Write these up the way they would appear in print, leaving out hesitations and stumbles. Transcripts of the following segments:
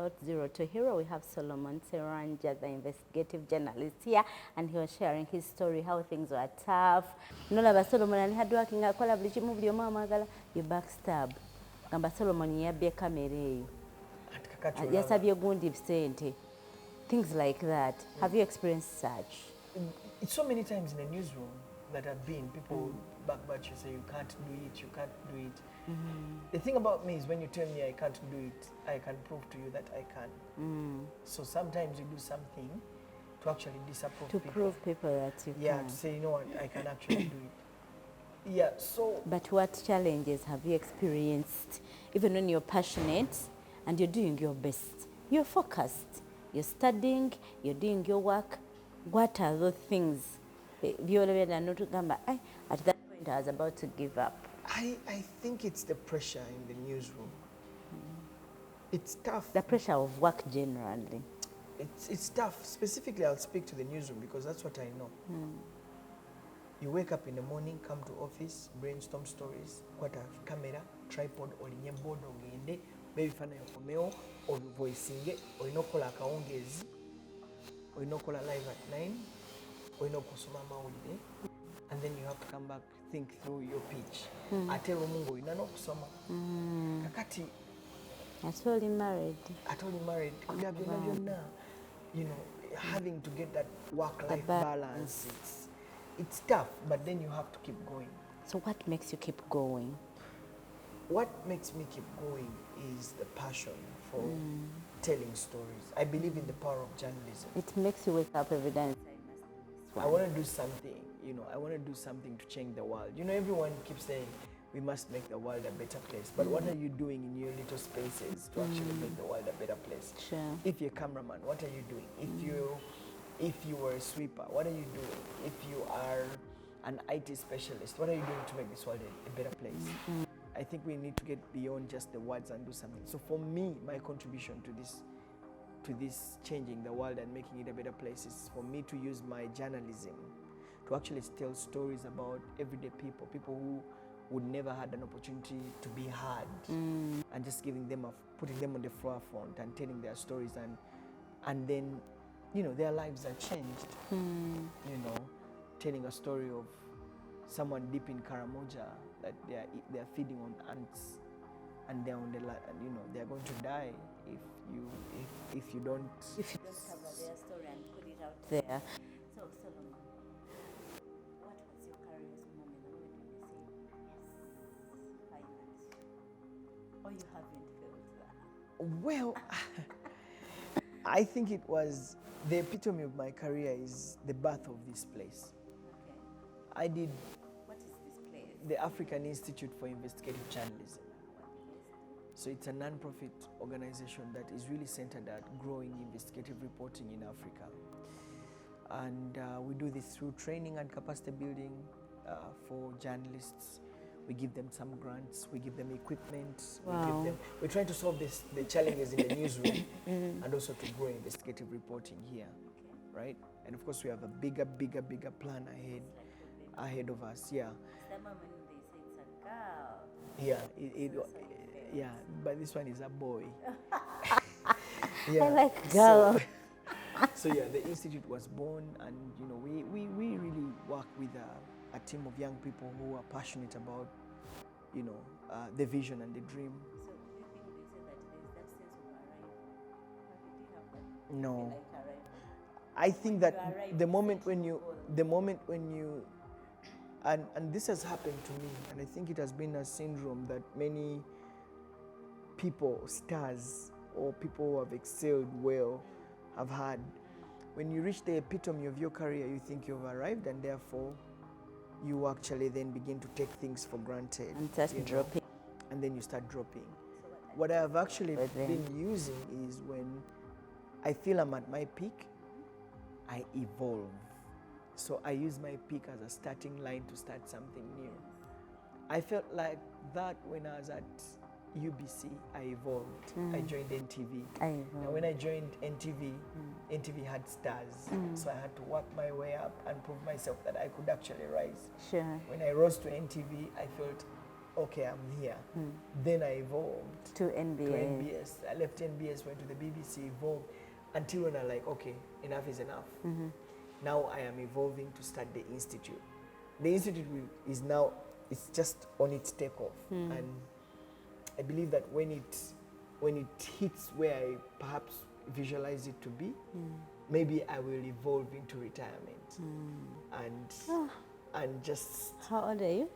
about Zero to Hero. We have Solomon Serwanjja, the investigative journalist here, and he was sharing his story, how things were tough. Nolaba Solomon and hard working akola buli kimu buli omu amagala you backstab. Gamba Solomon yabbye kamera eyo. Yasabye gundi sente. Things like that. Have you experienced such? It's so many times in the newsroom that I've been, people backbite you, say you can't do it, you can't do it. The thing about me is when you tell me I can't do it, I can prove to you that I can. So sometimes you do something to actually disapprove people. To prove people that you can. Yeah, to say, you know what, I can actually do it. Yeah, so... But what challenges have you experienced, even when you're passionate and you're doing your best? You're focused, you're studying, you're doing your work. What are those things? At that point I was about to give up. I think it's the pressure in the newsroom. It's tough. The pressure of work generally. It's tough. Specifically, I'll speak to the newsroom because that's what I know. You wake up in the morning, come to office, brainstorm stories, kwata camera, tripod, olinye board ogende, baby fana yokomeo, or voicing, or inokola akaongezi, or inokola live at 9, or inokusoma mawulire, and then you have to come back, think through your pitch. Atelo mungo inano kusoma. Kakati. At all married. You know, having to get that work-life balance. It's tough, but then you have to keep going. So what makes you keep going? What makes me keep going is the passion for telling stories. I believe in the power of journalism. It makes you wake up every day and say, I want to do something, you know, I want to do something to change the world. You know, everyone keeps saying, we must make the world a better place. But what are you doing in your little spaces to actually make the world a better place? Sure. If you're a cameraman, what are you doing? If you were a sweeper, what are you doing? If you are an IT specialist, what are you doing to make this world a better place? I think we need to get beyond just the words and do something. So for me, my contribution to this changing the world and making it a better place is for me to use my journalism to actually tell stories about everyday people who would never had an opportunity to be heard, and just putting them on the forefront and telling their stories, and then, you know, their lives are changed. You know, telling a story of someone deep in Karamoja that they're feeding on ants, and they're on the you know, they're going to die if you don't cover their story and put it out there. So Solomon, what was your career's moment? The moment when you say, yes, finally? Or you haven't felt that? Well, I think it was the epitome of my career is the birth of this place. Okay. I did. What is this place? The African Institute for Investigative Journalism. So it's a non-profit organization that is really centered at growing investigative reporting in Africa. And we do this through training and capacity building for journalists. We give them some grants, we give them equipment, we're trying to solve the challenges in the newsroom and also to grow investigative reporting here, right? And of course we have a bigger plan ahead of us, yeah. The moment they say it's a girl. Yeah, but this one is a boy. I like girl. So yeah, the institute was born, and you know, we really work with a team of young people who are passionate about, you know, the vision and the dream. So do you think they say that there's that sense of arrival? Do you have that? No. Like arrival? I think that the moment when you and this has happened to me, and I think it has been a syndrome that many people, stars, or people who have excelled well have had. When you reach the epitome of your career, you think you've arrived, and therefore you actually then begin to take things for granted. And start dropping. And then you start dropping. What I've actually been using is when I feel I'm at my peak, I evolve. So I use my peak as a starting line to start something new. I felt like that when I was at UBC, I evolved. I joined NTV. Now when I joined NTV, NTV had stars. So I had to work my way up and prove myself that I could actually rise. Sure. When I rose to NTV, I felt okay, I'm here. Then I evolved To NBS. to NBS. I left NBS, went to the BBC, evolved until when I like, okay, enough is enough. Now I am evolving to start the institute. The institute is now, it's just on its takeoff, and I believe that when it hits where I perhaps visualize it to be, maybe I will evolve into retirement, and just. How old are you?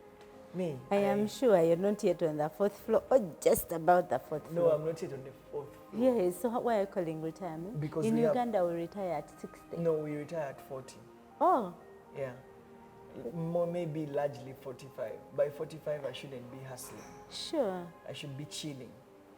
Me. I am sure you're not yet on the 4th floor, or just about the 4th No, floor. I'm not yet on the 4th floor. Yes, so why are you calling retirement? Because in we have- Uganda, we retire at 60. No, we retire at 40. Oh, Yeah. More maybe largely 45. By 45, I shouldn't be hustling. sure. I should be chilling.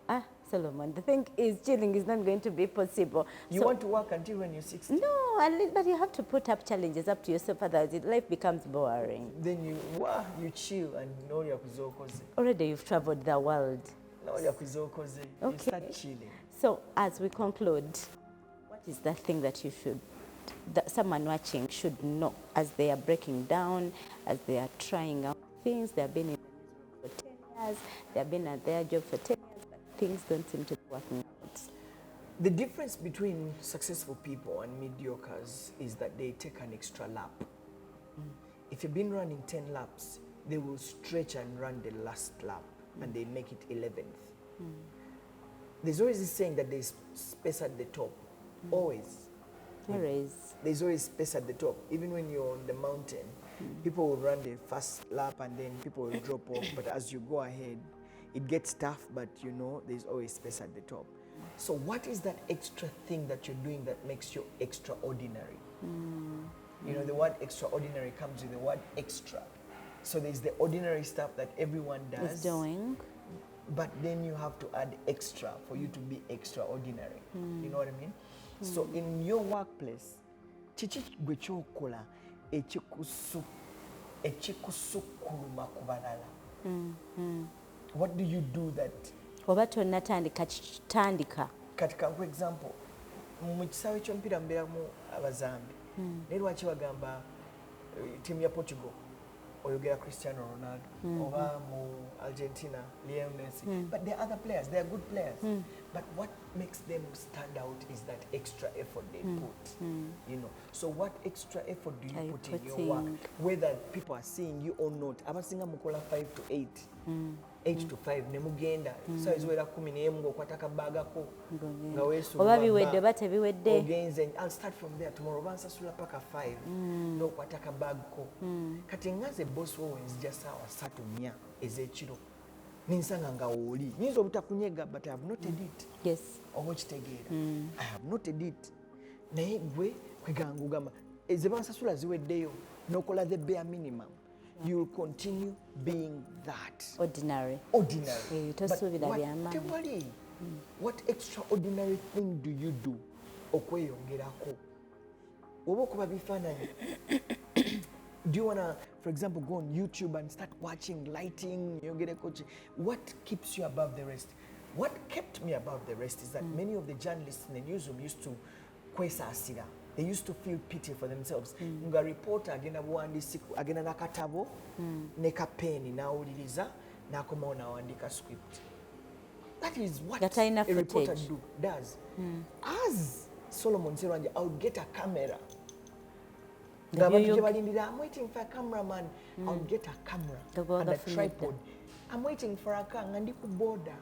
Ah, Solomon, the thing is, chilling is not going to be possible. You want to work until when you're 60? No, but you have to put up challenges up to yourself, otherwise life becomes boring. Then you chill and know you're kuzokoze. Already you've traveled the world. Know you're kuzokoze. You Okay. start chilling. So as we conclude, what is the thing that that someone watching should know as they are breaking down, as they are trying out things? They have been in the newsroom for 10 years, they have been at their job for 10 years, but things don't seem to be working out. The difference between successful people and mediocres is that they take an extra lap. If you've been running 10 laps, they will stretch and run the last lap, and they make it 11th. There's always this saying that there's space at the top. Always. There is. There's always space at the top. Even when you're on the mountain, people will run the first lap and then people will drop off. But as you go ahead, it gets tough, but you know there's always space at the top. So what is that extra thing that you're doing that makes you extraordinary? You know, the word extraordinary comes with the word extra. So there's the ordinary stuff that everyone does. Is doing. But then you have to add extra for you to be extraordinary. You know what I mean? So in your workplace, kiki gwe kyokola ekikusukkuluma ku balala? What do you do that? Oba tonnatandika kitandika. Kati kanku example, mu kisaawe ky'omupiira mbeeramu abazambi. Naye lwaki bagamba ttiimu ya Portugal oyogera Cristiano Ronaldo, oba mu Argentina Lionel Messi, but there are other players, they are good players, but what makes them stand out is that extra effort they put, you know. So what extra effort do you put in your work, whether people are seeing you or not? Abasinga mukola 5 to 8, 8 to 5 ne mugenda so eziwera 10 n'emu ng'okwata akabaagako nga weesula oba biwedde oba tebiwedde ogenze. I'll start from there tomorrow bansasula paka 5 n'okwata akabaagako. Kati ngaze boss wo wenzija saawa 3-4 ez'ekiro ninsanga nga wooli nyinza obutakunyega but I have noted it. Yes. Oba okitegeera I have noted it. Naye gwe kweganga ogamba ze bansasula ziweddeyo n'okola the bare minimum. You'll continue being that. Ordinary. Ordinary. But what extraordinary thing do you do? Okweyongerako. Oba okuba bifaananyi. Do you want to, for example, go on YouTube and start watching lighting, coaching? What keeps you above the rest? What kept me above the rest is that many of the journalists in the newsroom used to kwesasira. They used to feel pity for themselves. Nga reporter agenda buwandiisi agenda nakatabo ne kapeni n'awuliriza n'akomawo n'awandiika script. That is what a reporter does. As Solomon Serwanjja, I would get a camera. I'm waiting for a cameraman. I would get a camera and a tripod. I'm waiting for a car. Ngandi ku border.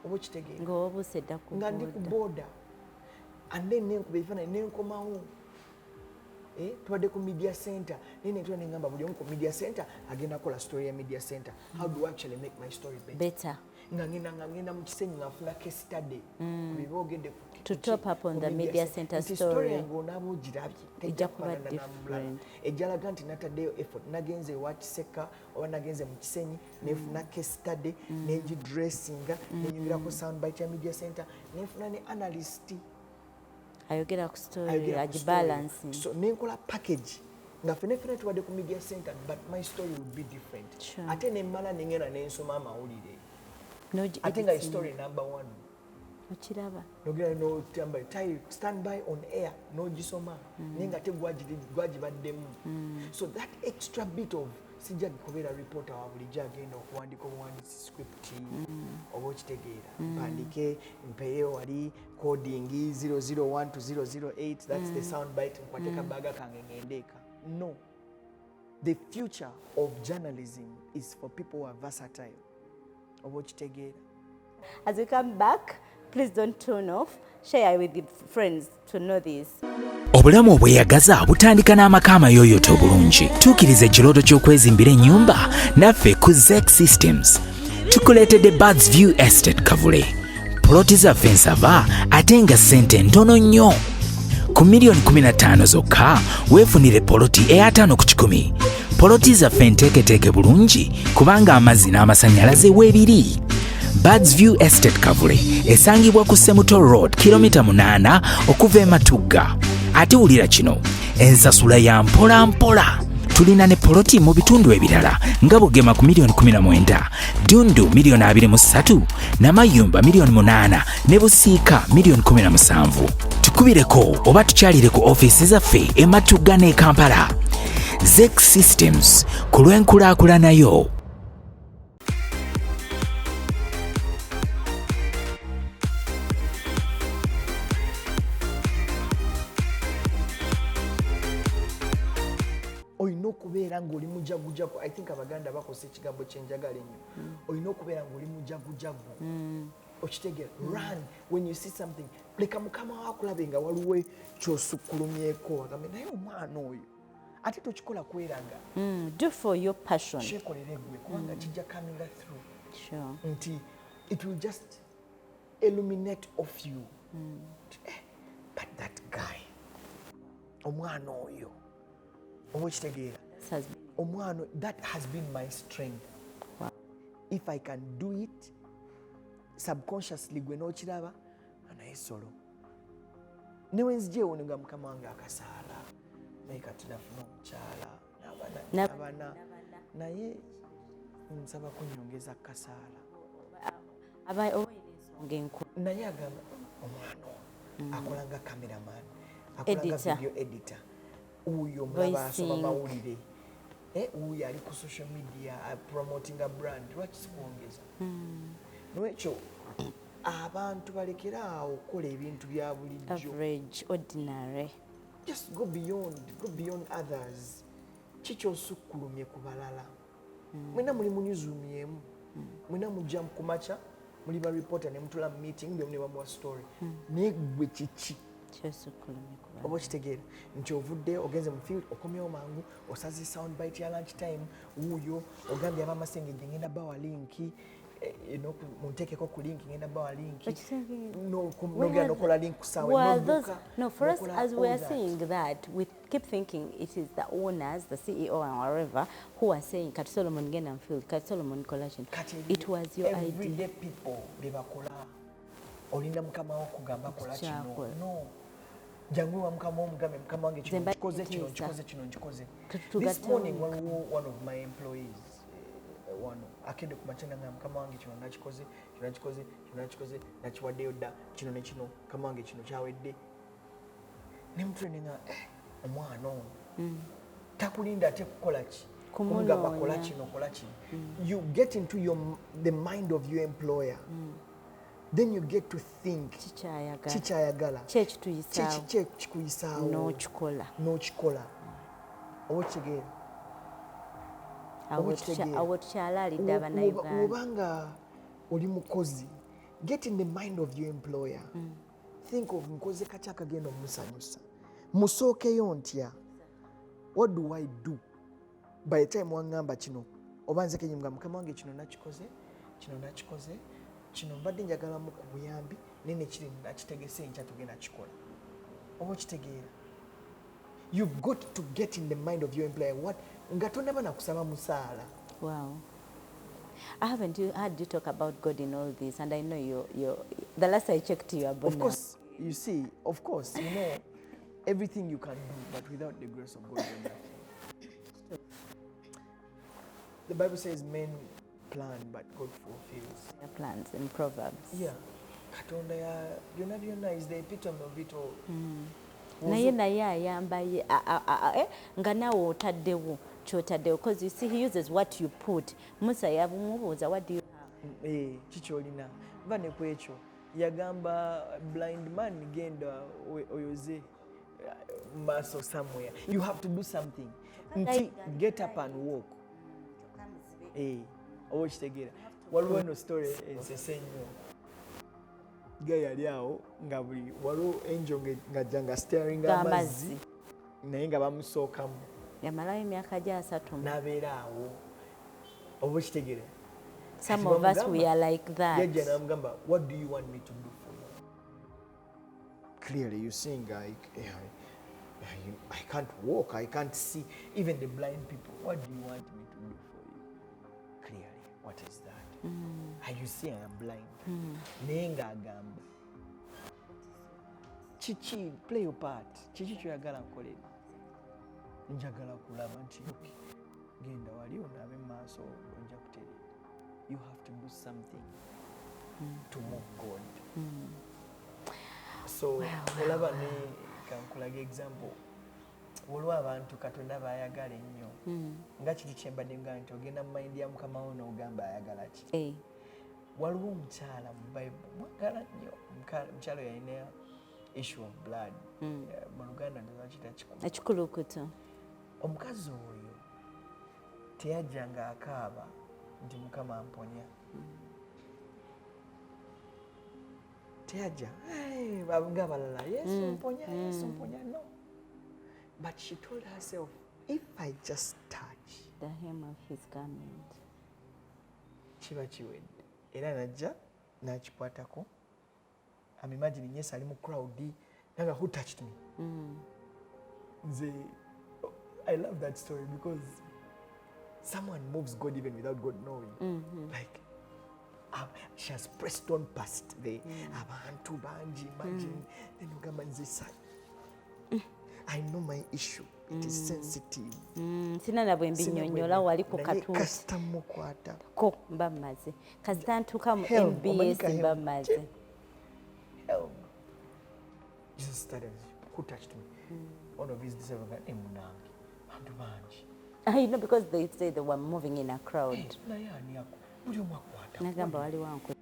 Ngandi ku border. And then nenkomawo twadde ku media center nene twa nengamba buli omu ku media center agenda kola story ya media center. How do I actually make my story better? Ngenda mu kisenyi ngafuna case study bibogedde to top up on the media center story yango nabo girabye ejja kuba different. Ejjalaga nti nataddeyo effort nagenze wa Kiseka oba nagenze mu kisenyi nefuna case study nenjidressinga nenyongirako soundbite ya media center nefuna ne analyst ayogera ku story agibalancing. So nenkola package nga fenefene tuwadde ku media center but my story would be different. Ate nemmala nengenda nensoma amawulire ate nga story number 1 okiraba nogera no stand by on air no gisoma nenga te gwajibaddemu. So that extra bit of sijja kubeera reporter wa bulijjo agenda okuwandika obuwandiisi script oba okitegeera mpandike mpeye wali coding 001 to 008 that's the sound bite nkwate kabaaga kange ngendeeka. No, the future of journalism is for people who are versatile oba okitegeera. As we come back, please don't turn off. Share with your friends to know this. Obulamu obweyagaza butandika n'amaka amayooyoote obulungi. Tuukiriza ekirooto ky'okwezimbira ennyumba naffe ku Zek Systems. Tukuleetedde Birds View Estate Kavule. Poloti zaffe nsava ate nga ssente ntono nnyo. Ku miliyoni 15 zokka weefunire poloti eya 5 ku 10. Poloti zaffe nteeketeeke bulungi kubanga amazzi n'amasannyalaze weebiri. Birds View Estate Kavule esangibwa ku Semuto Road kilomita 8 okuva e Matugga. Ate wulira kino, ensasula ya mpola mpola. Tulina ne poloti mu bitundu ebirala nga Bugema ku miliyoni 19, Dundu miliyoni 23, Namayumba miliyoni 8 ne Busiika miliyoni 17. Tukubireko oba tukyalire ku ofiisi zaffe e Matugga ne Kampala. Zek Systems ku lw'enkulaakulanayo. Olina okubeera ng'oli mujagujagu. I think abaganda bakosa ekigambo kyenjagala ennyo. Olina okubeera ng'oli mujagujagu. Okitegeera, run when you see something. Leka mukama wakulabe nga waliwo ky'osukkulumyeko agambe naye omwana oyo ate tokikola kweraga. Do for your passion. Kyekolere gwe kubanga kijja coming through. Sure. Nti it will just illuminate of you. But that guy, omwana oyo omukitegeera, omwana, that has been my strength. Wow. If I can do it subconsciously gwe n'okiraba naye solo newenzigyewo nga mukama wange akasaala naye kati nafuna omukyala n'abana naye nsaba kunyongeza kasaala naye agamba omwana akolanga cameraman akolanga video editor uyo mulaba asoma mawulire uyo ali ku social media promoting a brand lwaki sikwongeza nwekyo abantu balekera awo okukola ebintu bya bulijjo average ordinary. Just go beyond others. Kikyosukkulumye ku balala. Mwena muli mu newsroom yemu mwena mujja ku macha muli ba reporter ne mutula meeting ne bamuwa story naye gwe kiki Kyosukkulumye ku balala. oba kitegeera nti ovudde ogenze mu field okomyewo mangu osaze sound bite ya lunch time wuuyo ogambye abamasengejje ngenda bawa linki muntekeko ku link ngenda bawa link nogera nokola link kusawa no, for us as we are saying that we keep thinking it is the owners, the CEO and whatever who are saying Kati Solomon genda field, Kati Solomon collection. It was your everyday idea. people bebakola olinda mukama wo kugamba kola kino no jangu wa mukama omugambe mukama wange kino nkikoze kino nkikoze. This morning one of my employees wano akende ku machanga nga mukama wange kino nakikoze nakiwaddeyo dda kino ne kino mukama wange kino kyawedde ne mutreninga omwana ono takulinda ate kukola ki kumugamba kola kino kola kino. You get into the mind of your employer. Then you get to think kikyayagala kikuyisaawo n'okikola oba kitegeera awo tukyala alidde abannayuganda. obanga oli mukozi, get in the mind of your employer. Think of nkoze kati akagenda omusanyusa musookeyo ntya, what do I do by the time wangamba kino oba nze kenyinga mukama wange kino nakikoze kino mbadde njagalamu ku buyambi nene kiri nakitegese nkya tugenda kikola oba kitegeera. You've got to get in the mind of your employer. What nga tonaba nakusaba musaala. Wow. I haven't heard you talk about God in all this, and I know you. The last I checked, you are born. Of course, you see, of course, you know, everything you can do, but without the grace of God, you're nothing. The Bible says men plan, but God fulfills Their plans in Proverbs. Yeah. Katonda ya byonna is the epitome of it all. Naye ayamba nga naawe otaddewo kyotaddewo because you see he uses what you put. Musa yabumubuuza what do you have? Kikyolina mba ne ku ekyo yagamba blind man genda oyoze muscle somewhere. You have to do something. Nti get up and walk. Oba okitegeera waliwo eno story ensese nnyo ga yali awo nga buli waliwo enjo ng'ajja nga staring amazzi naye nga bamusookamu yamalawo emyaka gya 3 n'abeera awo oba okitegeera. Some of us we are like that. Yajja n'amugamba what do you want me to do for you? Clearly you seeing I can't walk, I can't see, even the blind people. What do you want me to do for you? Clearly, what is that? You see I am blind. Naye ng'agamba kiki, play your part. Kiki kyoyagala nkolere? Njagala kulaba nti genda wali onaabe mu maaso ojja kutereera. You have to do something to move God. So olaba ne kankulaga example olwa abantu Katonda bayagala ennyo nga kiki kyembadde nga nti ogenda mu mayindi ya Mukama wo n'ogamba ayagala ki. Waliwo omukyala mu Bible mwagala nnyo, omukyala yalina issue of blood, mu Luganda ndakita ekikulukuto. Omukazi oyo teyajjanga akaaba nti Mukama amponya. Teyajja nga balala Yesu mponya, Yesu mponya, no. But she told herself, if I just touch the hem of his garment, kiba kiwedde. Era najja n'akikwatako. I'm imagining Yesu ali mu crowd nanga who touched me. I love that story because someone moves God even without God knowing. Like she has pressed on past the abantu banji, imagine then ugamba nzisa. I know my issue. It is sensitive. Sina na bwe mbinyonyola wali ku katuuti. Kasita mukwata. Ko mba maze. Kasita ntuka mu MBS mba maze. Help. Jesus started. Who touched me? One of his disciples got emunange. Bantu banji. I know because they say they were moving in a crowd. Naye ani ako? Buli omu akwata. Nagamba wali wangu.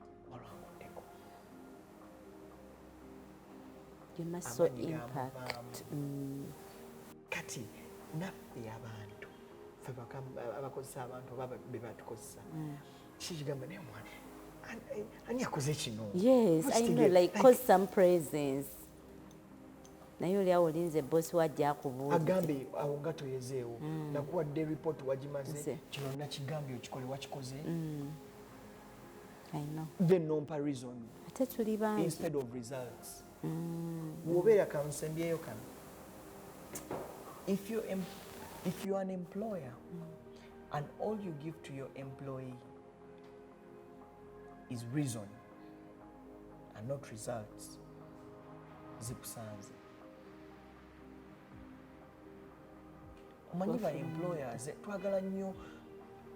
You must so impact. Kati naffe abantu ffe abakozesa abantu oba be batukozesa kikigamba naye mwana ani akoze kino. Yes, I know, like cause some presence. Naye oli awo olinze bosi wajja akubuuza agambe awo nga toyezeewo nakuwadde report wagimaze kino nakigambye okikole wakikoze. I know. Then nompa reason ate tuli bangi instead of results. Wobeera kansembyeyo kano. If you are an employer and all you give to your employee is reason and not results, zikusanze. Omanyi ba employers twagala nnyo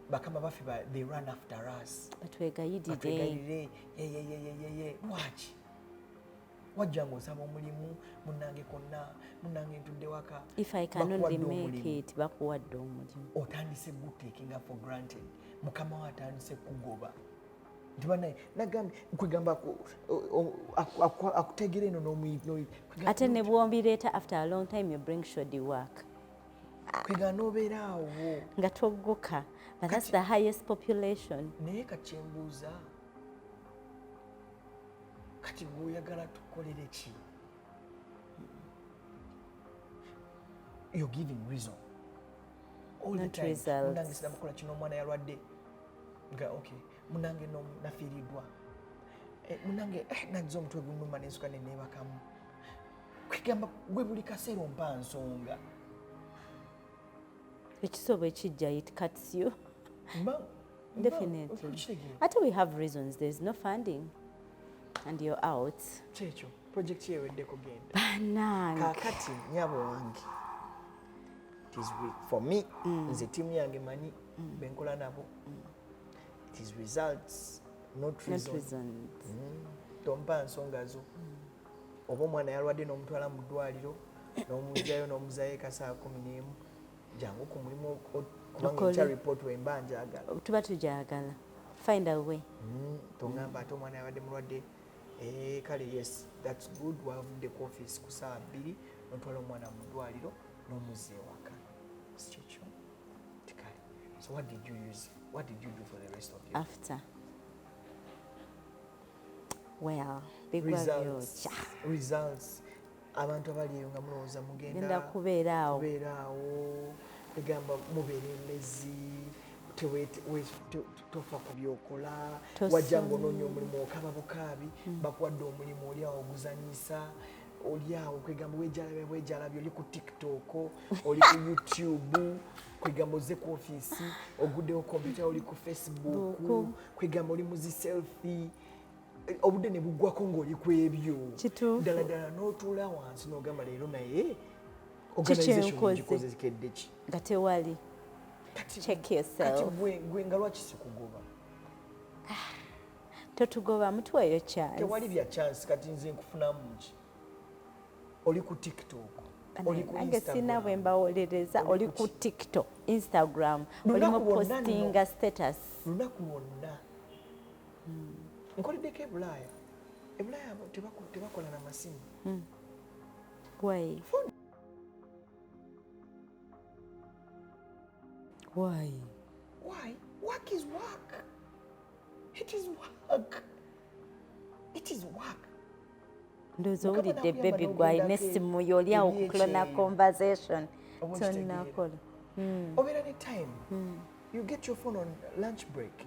bakama baffe they run after us. batwegayirire lwaki wajja ng'osaba omulimu munnange konna munnange ntudde waka. If I can only make it bakuwadde omulimu. Otandise good taking up for granted. Mukama wa atandise kugoba. Nti banaye nagambye kwegamba akutegere eno n'omuyita. Ate ne bwombireeta after a long time you bring shoddy work. Kwega n'obeera awo. Nga toggoka. But that's the highest population. Naye kakyembuuza. Kati gweoyagala tukolere ki? You're giving reason. All the time. Munange sinamukola kino omwana yalwadde. Nga okay. Munange nafiiriddwa. Munange najja omutwe gunnuma n'ensuka ne neebakamu. Kwegamba gwe buli kaseera ompa nsonga. Ekisobo ekijja it cuts you. Definitely. Ate we have reasons. There's no funding. And you're out. Checho, project yewedde kugenda. Banange. Kakati nyabo wange. It is for me, nze team yange manyi benkola nabo. It is results, not reasons. Tompa nsonga zo. Oba omwana yalwadde n'omutwala mu ddwaliro n'omuzzayo n'omuzaayo eka saa 11. jangu ku mulimu kubanga Okole. ekya report wemba njagala tuba tujagala find a way. tongamba ate omwana yabadde mulwadde kale yes that's good wavudde ku office ku saa 2 notwala omwana mu ddwaliro n'omuzza ewaka sikikyo tikale. So what did you do for the rest of your After well bigwa byokya results abantu abali eyo nga mulowooza genda mugenda kubeeraawo kubeeraawo egamba mubeererezi tofa ku byokola Tosoma. wajja ngaonoonya omulimu okaba bukaabi bakuwadde omulimu oli awo oguzanyisa oli awo kwegamba wejalabye oli ku tiktok oli ku youtube kwegamba ozze ku ofiisi oguddewo kompyuta oli ku facebook kwegamba oli muzi selfie obudde ne buggwako ng'oli ku ebyo ddala ddala n'otuula wansi n'ogamba leero naye organization gikoze zikedde ki nga tewali. Check yourself. kati gwe nga lwaki sikugoba Totugoba mutuweeyo chance. tewali bya chance kati nze nkufunamu ki oli ku tiktok oli ku Ange sina instagram bwe mbawolereza oli ku tiktok instagram olimu postinga status lunaku lwonna nkoleddeko ebulaaya tebakola na masimu why work is work. It is work. It is work. ndowooza owulidde baby gwalina essimu yo oli awo kuklona conversation tonnakola. Over any time, you get your phone on lunch break.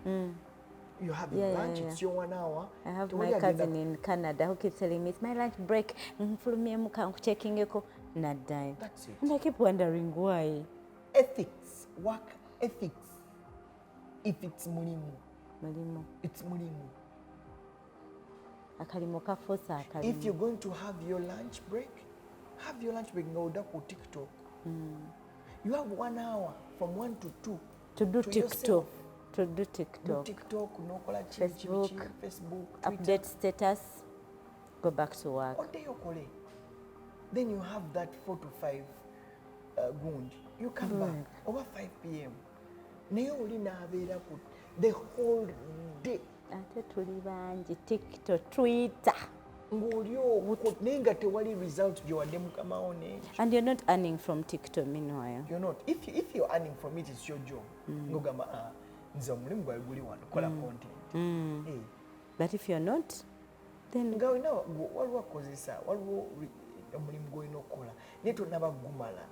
You have lunch, it's your 1 hour. I have my cousin in Canada who keeps telling me it's my lunch break. Nfulumiemu kankuchekingeko naddayo. That's it. And I keep wondering why. Ethics, work ethics. If it's mulimu, it's mulimu. Akalimo kafuusa akalimo. If you're going to have your lunch break ng'odda ku TikTok. You have 1 hour from 1 to 2 to do to TikTok. yourself. To do TikTok. TikTok, nokola Facebook, Facebook, update status, go back to work. All day okole. Then you have that 4 to 5 gund. You come back over 5 p.m. Naye oli n'abeera ku the whole day. Ate tuli bangi TikTok, Twitter. Ng'oli okwo naye nga tewali result gy'owadde mukamawo n'ekyo. And you're not earning from TikTok meanwhile. You're not. If you're earning from it, it's your job. Ng'ogamba nze omulimu gwawe guli wano kola content. But if you're not, then nga olina waliwo akozesa waliwo omulimu gw'olina okukola naye tonnaba gumala.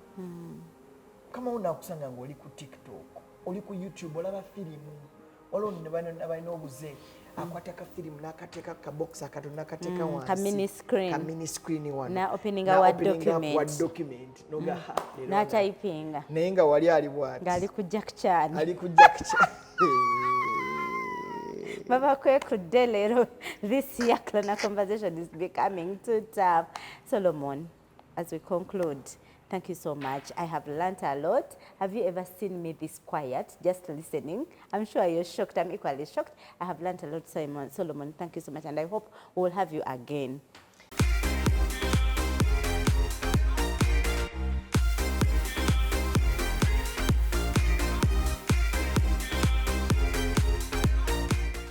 Kamawo naakusanga ng'oli ku TikTok, oli ku YouTube olaba firimu, waliwo balina obuze akwata ka firimu n'akateeka ka box akatono n'akateeka wansi ka mini screen wano na opening wa document noga na typing naye nga wali ali bwati ngali ku Jackchan ali ku Jackchan baba kwekudde leero this year Clona conversation is becoming too tough. Solomon, as we conclude, thank you so much. I have learnt a lot. Have you ever seen me this quiet, just listening? I'm sure you're shocked. I'm equally shocked. I have learnt a lot, Solomon. Thank you so much, and I hope we'll have you again.